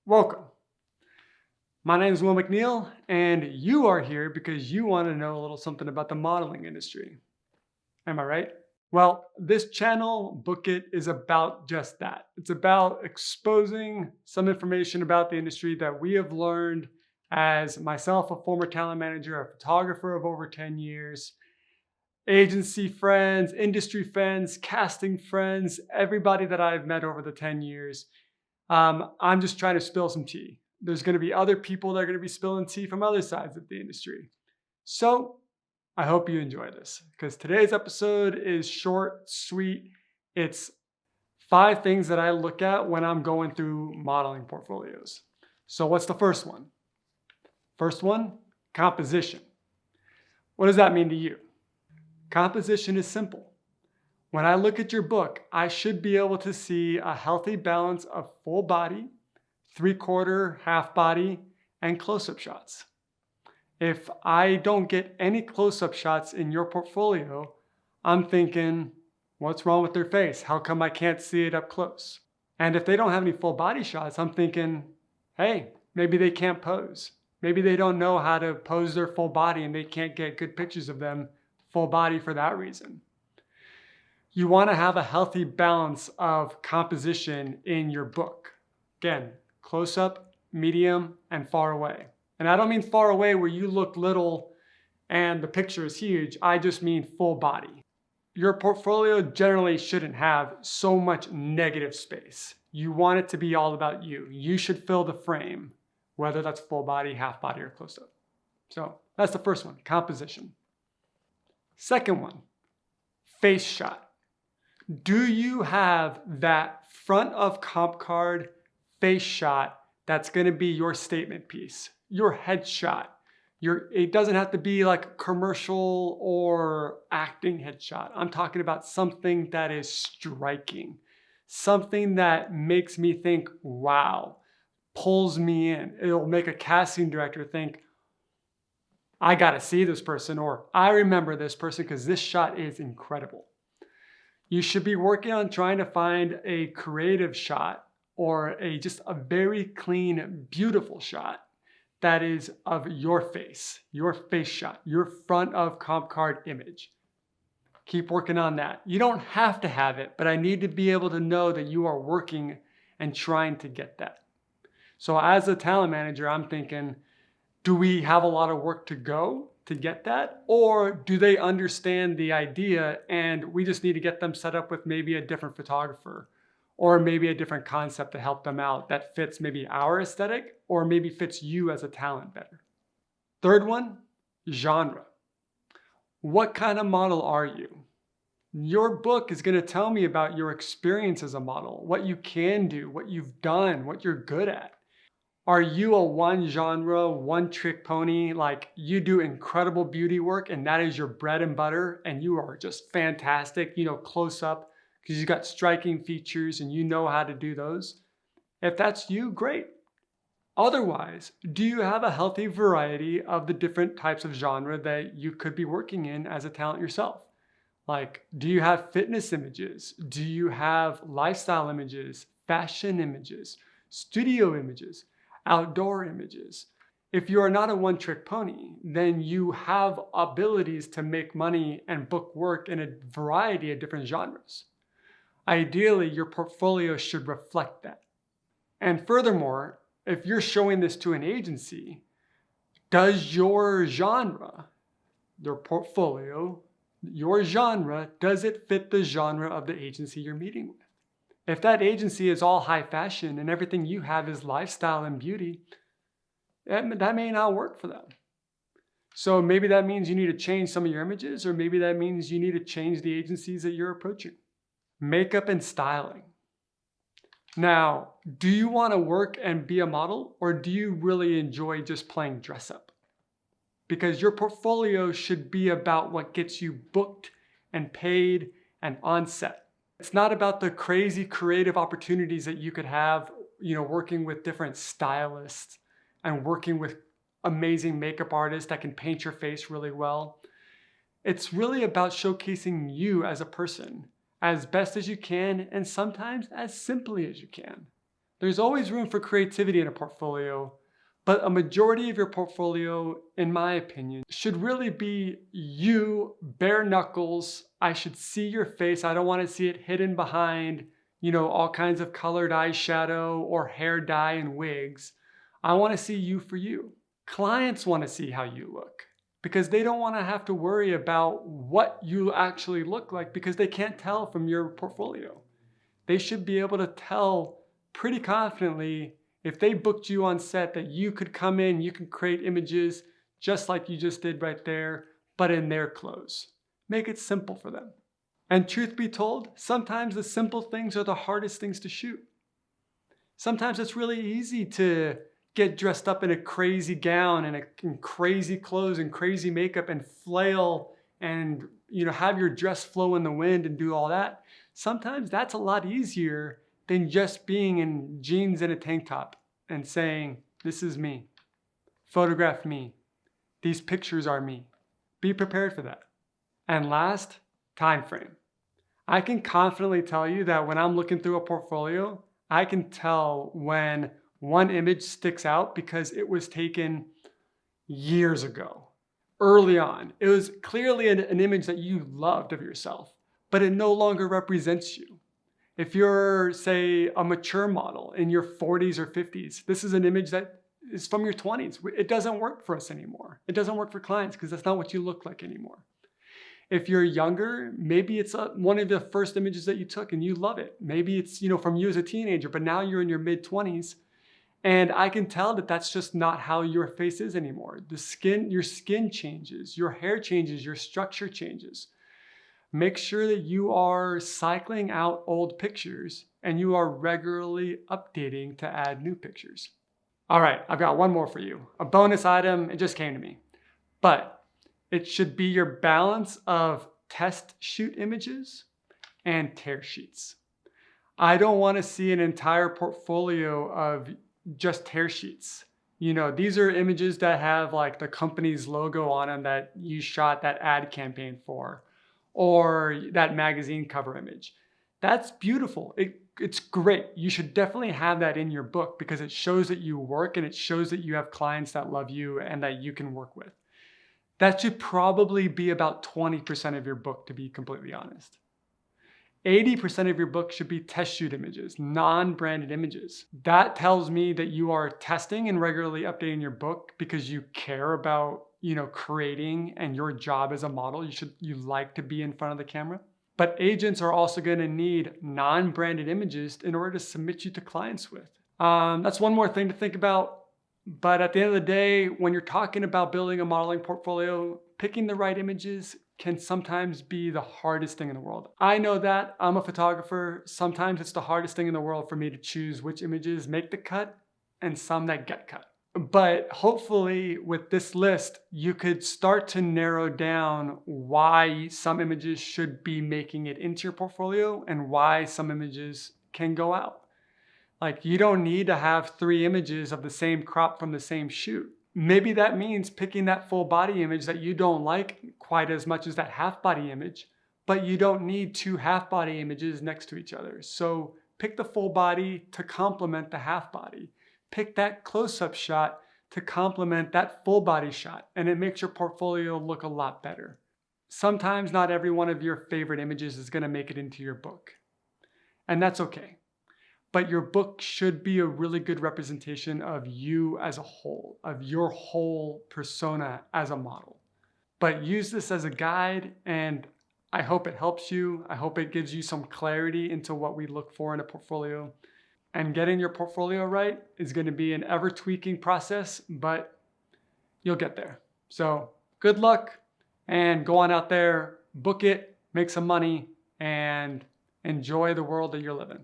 Welcome. My name is Will McNeil, and you are here because you want to know a little something about the modeling industry. Am I right? Well, this channel, Book It, is about just that. It's about exposing some information about the industry that we have learned as myself, a former talent manager, a photographer of over 10 years, agency friends, industry friends, casting friends, everybody that I've met over the 10 years. I'm just trying to spill some tea. There's going to be other people that are going to be spilling tea from other sides of the industry. So I hope you enjoy this because today's episode is short, sweet. It's 5 things that I look at when I'm going through modeling portfolios. So what's the first one? First one, composition. What does that mean to you? Composition is simple. When I look at your book, I should be able to see a healthy balance of full body, three-quarter, half body, and close-up shots. If I don't get any close-up shots in your portfolio, I'm thinking, what's wrong with their face? How come I can't see it up close? And if they don't have any full body shots, I'm thinking, hey, maybe they can't pose. Maybe they don't know how to pose their full body and they can't get good pictures of them full body for that reason. You want to have a healthy balance of composition in your book. Again, close up, medium, and far away. And I don't mean far away where you look little and the picture is huge. I just mean full body. Your portfolio generally shouldn't have so much negative space. You want it to be all about you. You should fill the frame, whether that's full body, half body, or close up. So that's the first one, composition. Second one, face shot. Do you have that front of comp card face shot that's going to be your statement piece, your headshot? It doesn't have to be like a commercial or acting headshot. I'm talking about something that is striking, something that makes me think, wow, pulls me in. It'll make a casting director think, I got to see this person, or I remember this person because this shot is incredible. You should be working on trying to find a creative shot or just a very clean, beautiful shot that is of your face shot, your front of comp card image. Keep working on that. You don't have to have it, but I need to be able to know that you are working and trying to get that. So as a talent manager, I'm thinking, do we have a lot of work to go to get that? Or do they understand the idea and we just need to get them set up with maybe a different photographer or maybe a different concept to help them out that fits maybe our aesthetic or maybe fits you as a talent better? Third one, genre. What kind of model are you? Your book is going to tell me about your experience as a model, what you can do, what you've done, what you're good at. Are you a one genre, one trick pony? Like you do incredible beauty work and that is your bread and butter and you are just fantastic, close up because you got striking features and you know how to do those? If that's you, great. Otherwise, do you have a healthy variety of the different types of genre that you could be working in as a talent yourself? Like, do you have fitness images? Do you have lifestyle images, fashion images, studio images, outdoor images? If you are not a one-trick pony, then you have abilities to make money and book work in a variety of different genres. Ideally, your portfolio should reflect that. And furthermore, if you're showing this to an agency, does your genre, your portfolio, your genre, does it fit the genre of the agency you're meeting with? If that agency is all high fashion and everything you have is lifestyle and beauty, that may not work for them. So maybe that means you need to change some of your images, or maybe that means you need to change the agencies that you're approaching. Makeup and styling. Now, do you want to work and be a model, or do you really enjoy just playing dress up? Because your portfolio should be about what gets you booked and paid and on set. It's not about the crazy creative opportunities that you could have, working with different stylists and working with amazing makeup artists that can paint your face really well. It's really about showcasing you as a person as best as you can and sometimes as simply as you can. There's always room for creativity in a portfolio, but a majority of your portfolio, in my opinion, should really be you, bare knuckles. I should see your face. I don't want to see it hidden behind, all kinds of colored eyeshadow or hair dye and wigs. I want to see you for you. Clients want to see how you look because they don't want to have to worry about what you actually look like because they can't tell from your portfolio. They should be able to tell pretty confidently if they booked you on set that you could come in, you can create images just like you just did right there, but in their clothes. Make it simple for them. And truth be told, sometimes the simple things are the hardest things to shoot. Sometimes it's really easy to get dressed up in a crazy gown and in crazy clothes and crazy makeup and flail and have your dress flow in the wind and do all that. Sometimes that's a lot easier than just being in jeans and a tank top and saying, this is me, photograph me, these pictures are me. Be prepared for that. And last, time frame. I can confidently tell you that when I'm looking through a portfolio, I can tell when one image sticks out because it was taken years ago, early on. It was clearly an image that you loved of yourself, but it no longer represents you. If you're, say, a mature model in your 40s or 50s, this is an image that is from your 20s. It doesn't work for us anymore. It doesn't work for clients because that's not what you look like anymore. If you're younger, maybe it's one of the first images that you took and you love it. Maybe it's from you as a teenager, but now you're in your mid-20s. And I can tell that that's just not how your face is anymore. Your skin changes, your hair changes, your structure changes. Make sure that you are cycling out old pictures and you are regularly updating to add new pictures. All right, I've got one more for you. A bonus item, it just came to me. But it should be your balance of test shoot images and tear sheets. I don't want to see an entire portfolio of just tear sheets. These are images that have like the company's logo on them that you shot that ad campaign for, or that magazine cover image. That's beautiful. It's great. You should definitely have that in your book because it shows that you work and it shows that you have clients that love you and that you can work with. That should probably be about 20% of your book, to be completely honest. 80% of your book should be test shoot images, non-branded images. That tells me that you are testing and regularly updating your book because you care about, creating, and your job as a model. You like to be in front of the camera. But agents are also going to need non-branded images in order to submit you to clients with. That's one more thing to think about. But at the end of the day, when you're talking about building a modeling portfolio, picking the right images can sometimes be the hardest thing in the world. I know that. I'm a photographer. Sometimes it's the hardest thing in the world for me to choose which images make the cut and some that get cut. But hopefully with this list, you could start to narrow down why some images should be making it into your portfolio and why some images can go out. Like, you don't need to have 3 images of the same crop from the same shoot. Maybe that means picking that full body image that you don't like quite as much as that half body image, but you don't need 2 half body images next to each other. So pick the full body to complement the half body. Pick that close-up shot to complement that full body shot, and it makes your portfolio look a lot better. Sometimes not every one of your favorite images is going to make it into your book, and that's okay. But your book should be a really good representation of you as a whole, of your whole persona as a model. But use this as a guide, and I hope it helps you. I hope it gives you some clarity into what we look for in a portfolio. And getting your portfolio right is going to be an ever-tweaking process, but you'll get there. So good luck, and go on out there, book it, make some money, and enjoy the world that you're living.